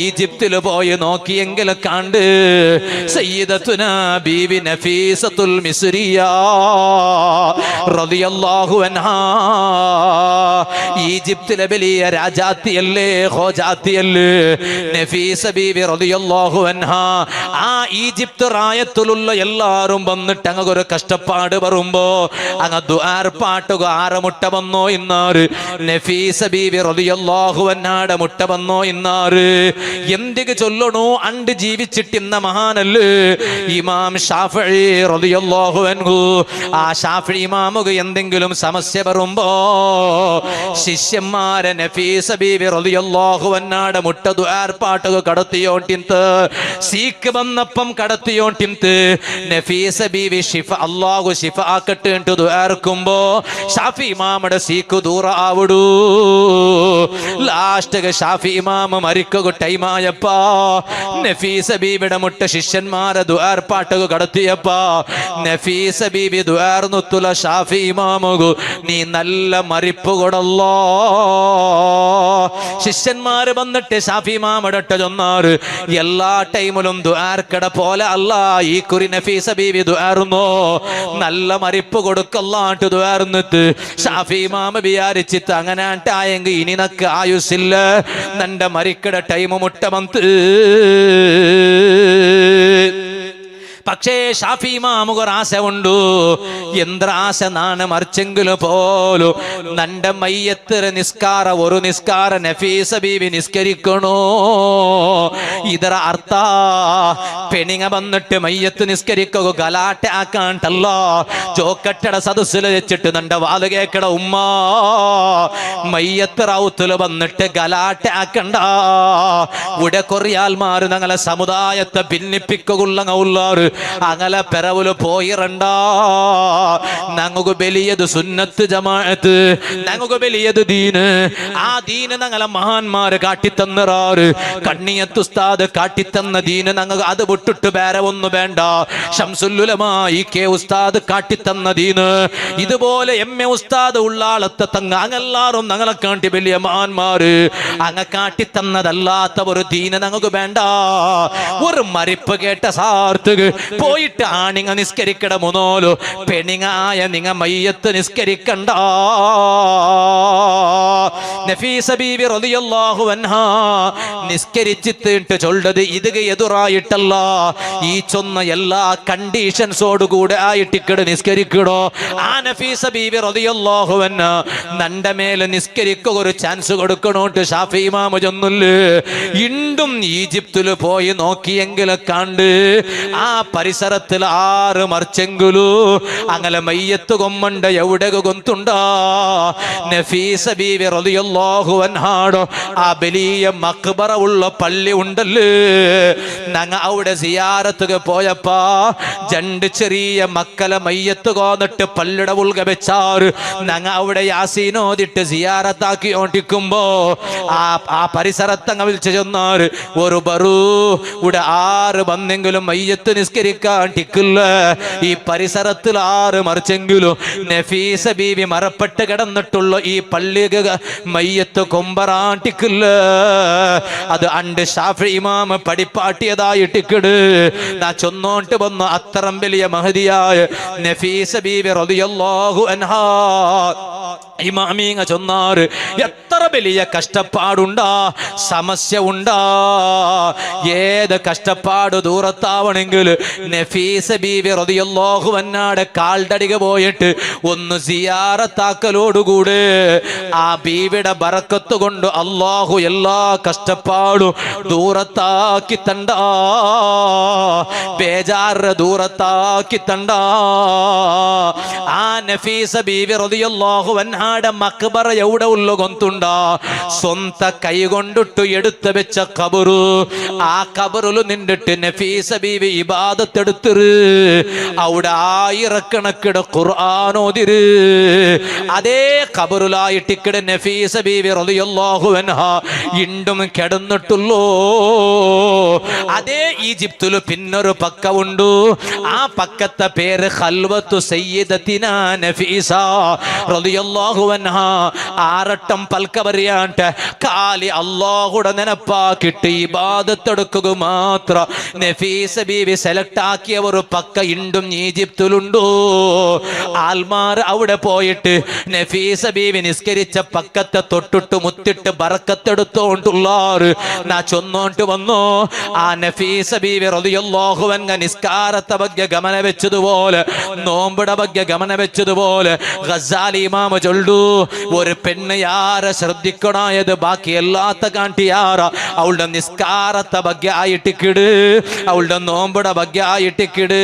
ഈജിപ്തിൽ പോയി നോക്കിയെങ്കിൽ കണ്ട് സയ്യിദത്തുനാ ബീവി നഫീസത്തുൽ മിസ്രിയ റളിയല്ലാഹു അൻഹാ. ഈജിപ്തിലെ വലിയ രാജാത്തിയല്ലേ, ഹോജാത്തിയല്ലേ നഫീസ ബീവി റളിയല്ലാഹു അൻഹാ. ആ ഈജിപ്ത് റായത്തിലുള്ള എല്ലാരും വന്നിട്ട് അങ്ങൊരു കഷ്ടപ്പാട് വരുമ്പോ അങ്ങ് ദുആർപ്പാട്ടുക ആറമുട്ട വന്നോ ഇന്നാറ് നഫീസ ബീവി റളിയല്ലാഹു അൻഹാടെ മുട്ട വന്നോ ഇന്നാറ് എന്തിക്ക് ചൊല്ലണോ അണ്ട് ജീവിച്ചിട്ടിന്ന മഹാനല്ലേ ഇമാം ഷാഫിഈ റളിയല്ലാഹു അൻഹു. ആ ഷാഫിഈ ഇമാമുക്ക് എന്തെങ്കിലും സമസ്യ വരുമ്പോ ശിഷ്യന്മാരെ നഫീസ ബീവി റളിയല്ലാഹു അൻഹാടെ മുട്ട ദുആർപ്പാട്ടുക കടത്തിയോട്ടിന്ത് സീക്ക് വന്നപ്പം കടത്തിയോട്ടിന്ത് നഫീസ ബീവി ഷിഫ അല്ലാഹു ഷിഫ ആക്കട്ടെ എന്ന് ദുആർക്കുമ്പോ ഷാഫി ഇമാമുടെ സീക്ക് ദൂര ആവിടൂ. ലാസ്റ്റ് ഷാഫി ഇമാം മരിക്കുക ടൈമായപ്പാ നഫീസ ബീവിയുടെ മുട്ട ശിഷ്യന്മാരെ ദുആർപ്പാട്ടുക കടത്തിയപ്പാ നഫീസ ബീവി ദുആർന്നുത്തുല ഷാഫി ഇമാമുകു നീ നല്ല മരിപ്പ് കൊടല്ലോ. ശിഷ്യന്മാര് വന്നിട്ട് ഷാഫി ഇമാമുടെ ചൊന്നാറ് എല്ലാ ടൈമിലും ദുആർക്കട പോലെ അല്ല ഈ കുറി നഫീസ ബീവി ദുആർന്നോ നല്ല മരിപ്പ് കൊടുക്കല്ലാണ്ട് ദുആർന്നിട്ട് ഷാഫി ഇമാം വിചാരിച്ചിട്ട് അങ്ങനെ ആയെങ്കിൽ ഇനി നക്ക് ആയുസില്ല നന്റെ മരിക്കട ടൈം മുട്ട വന്ന്. പക്ഷേ ഷാഫി ഇമാമുക്ക് ഒരാശ ഉണ്ട്. എന്തൊരാശ നാണ് മറിച്ചെങ്കിലും പോലും നന്റെ മയ്യത്തിന് നിസ്കാര ഒരു നിസ്കാര നഫീസ ബീവി നിസ്കരിക്കണോ. ഇതര അർത്ഥ പെണിങ്ങ വന്നിട്ട് മയ്യത്ത് നിസ്കരിക്കുക ഗലാട്ട ആക്കാണ്ടല്ല. ചോക്കട്ടട സദസ്സിൽ വെച്ചിട്ട് നന്റെ വാല് കേക്കട ഉമ്മ മയ്യത്ത് റൗത്തില് വന്നിട്ട് ഗലാട്ട ആക്കണ്ട. ഇവിടെ കൊറിയാൽമാര് ഞങ്ങളെ സമുദായത്തെ ഭിന്നിപ്പിക്കുള്ളാറ് അങ്ങനെ പെരവുല് പോയിരണ്ട. ഞങ്ങൾക്ക് വലിയത് സുന്നത്ത് ജമാഅത്ത്, ഞങ്ങൾക്ക് വലിയത് ദീന്. ആ ദീന് ഞങ്ങളെ മഹാന്മാര് കാട്ടിത്തന്നറാറ്. കണ്ണിയത്ത് ഉസ്താദ് കാട്ടിത്തന്ന ദീന് ഞങ്ങൾക്ക് അത് വിട്ടിട്ട് വേറെ ഒന്നും വേണ്ട. ശംസുലുലമാ ഈ കെ ഉസ്താദ് കാട്ടിത്തന്ന ദീന് ഇതുപോലെ എം എ ഉസ്താദ് ഉള്ളാളത്തെ തങ്ങ അങ്ങെല്ലാരും ഞങ്ങളെ കാട്ടി വലിയ മഹാന്മാര് അങ്ങ കാട്ടിത്തന്നതല്ലാത്ത ഒരു ദീന് ഞങ്ങൾക്ക് വേണ്ട. ഒരു മരിപ്പ് കേട്ട സാർത്തുക പോയിട്ട് ആണിങ്ങ നിസ്കരിക്കട മുന്നോലോ പെണിങ്ങായ നിങ്ങ മയ്യത്ത് നിസ്കരിക്കണ്ട. നഫീസ ബീവി റളിയല്ലാഹു അൻഹാ നിസ്കരിച്ചിട്ട് ചൊല്ലത് ഇത് എതിറായിട്ടല്ല. ഈ ചൊന്ന എല്ലാ കണ്ടീഷൻസോട് കൂടെ ആയിട്ടിക്കട് നിസ്കരിക്കണോ. ആ നഫീസ ബീവി റളിയല്ലാഹു അൻഹാ നന്റെ മേലെ നിസ്കരിക്കുക ഒരു ചാൻസ് കൊടുക്കണോട്ട് ഷാഫി ഇമാം ചൊന്നുല്ലേ. ഇണ്ടും ഈജിപ്തില് പോയി നോക്കിയെങ്കിൽ കണ്ട് ആ പരിസരത്തിൽ ആറ് മറിച്ചെങ്കിലു അങ്ങനെ മയ്യത്ത് കൊമ്മണ്ട എവിടെ കൊന്തുണ്ടാ. നഫീസ ബീവി റളിയല്ലാഹു അൻഹാടോ ആ വലിയ മഖ്ബറ ഉള്ള പള്ളി ഉണ്ടല്ലേ ഞങ്ങ അവിടെ സിയാറത്തുക പോയപ്പാ രണ്ട് ചെറിയ മക്കളെ മയ്യത്ത് കോന്നിട്ട് പള്ളിയുടെ ഉൾക വെച്ചാറ്. ഞങ്ങ അവിടെ യാസീനോദിട്ട് സിയാറത്താക്കി ഓട്ടിക്കുമ്പോ ആ പരിസരത്തങ്ങ വിളിച്ചു ചെന്നാറ് ഒരു ബറു ഇവിടെ ആറ് വന്നെങ്കിലും മയ്യത്ത് നിസ്കരിക്കാൻ ടിക്കില്ല. ഈ പരിസരത്തിൽ ആറ് മറിച്ചെങ്കിലും നഫീസ ബീവി മറപ്പെട്ട് കിടന്നിട്ടുള്ള ഈ പള്ളി മയ്യത്ത് കൊമ്പറാൻ ടിക്കില്ല. അത് അണ്ട് ഷാഫി ഇമാം പഠിപ്പാട്ടിയതായിട്ടിക്കട് നാ ചൊന്നോട്ട് വന്നു. അത്തരം വലിയ മഹദിയായ നഫീസ ബീവി റളിയല്ലാഹു അൻഹാ ഇമാമീങ്ങ ചൊന്നാറ് എത്ര വലിയ കഷ്ടപ്പാടുണ്ടാ സമസ്യ ഉണ്ടാ. ഏത് കഷ്ടപ്പാട് ദൂരത്താവണെങ്കിൽ നഫീസ ബീവി റളിയല്ലാഹു അൻഹാടെ കാൽടടിക പോയിട്ട് ഒന്ന് സിയാറത്താക്കലോടുകൂടെ ആ ബീവിയുടെ ബറക്കത്ത് കൊണ്ട് അല്ലാഹു എല്ലാ കഷ്ടപ്പാടും ദൂരത്താക്കി തണ്ട. ബേജാറ് ദൂരത്താക്കി തണ്ട. ആ നഫീസ ബീവി റളിയല്ലാഹു അൻഹാടെ മഖ്ബറ എവിടെ ഉള്ള കൊന്തുണ്ടാ. സ്വന്ത കൈ കൊണ്ടിട്ട് എടുത്തു വെച്ച ഖബറു. ആ ഖബറിൽ നിന്നിട്ട് നഫീസ ബീവി ഇബാദത്ത് എടുത്തിറ്. അവിടെ ആയിരക്കണക്കിന് ഖുർആൻ ഓതിര്. അതേ ഖബറിലായിട്ടിക്കട നഫീസ ബീവി റളിയല്ലാഹു അൻഹാ ഇണ്ടും കിടന്നിട്ടുള്ളൂ. അതേ ഈജിപ്തില് പിന്നൊരു പക്കമുണ്ട്. ആ പക്കത്തെ പേര് ഖൽവത്തു സയ്യിദത്തിനാ നഫീസ റളിയല്ലാഹു റളിയല്ലാഹു അൻഹ ആറട്ടം പൽക്ക പറയാണ്ട് കാലി അല്ലാഹുടെ നെനപ്പാക്കിട്ട് ഇബാദത്തെടുക്കുക മാത്രം നഫീസ ബീവി സെലക്ട് ആക്കിയ ഒരു പക്ക ഇണ്ടും ഈജിപ്തിലുണ്ടോ ആൽമാർ അവിടെ പോയിട്ട് നഫീസ ബീവി നിസ്കരിച്ച പക്കത്തെ തൊട്ടിട്ട് മുത്തിട്ട് ബറക്കത്തെടുത്തോണ്ടുള്ളാറ് നാ ചൊന്നോണ്ട് വന്നു ആ നഫീസ ബീവി റളിയല്ലാഹു അൻഹ നിസ്കാരത്തെ ಬಗ್ಗೆ ಗಮನ വെച്ചതുപോലെ നോമ്പിടെ ಬಗ್ಗೆ ಗಮನ വെച്ചതുപോലെ ഗസാലി ഇമാം ചൊല്ലു ഒരു പെണ്ണ് യാരെ ശ്രദ്ധിക്കണായത് ബാക്കി എല്ലാത്ത കാണ്ടി യാര അവളുടെ നിസ്കാരത്തെ ಬಗ್ಗೆ ആയിട്ടിക്കിട് അവളുടെ നോമ്പിടെ ಬಗ್ಗೆ ആയിട്ടിക്കിട്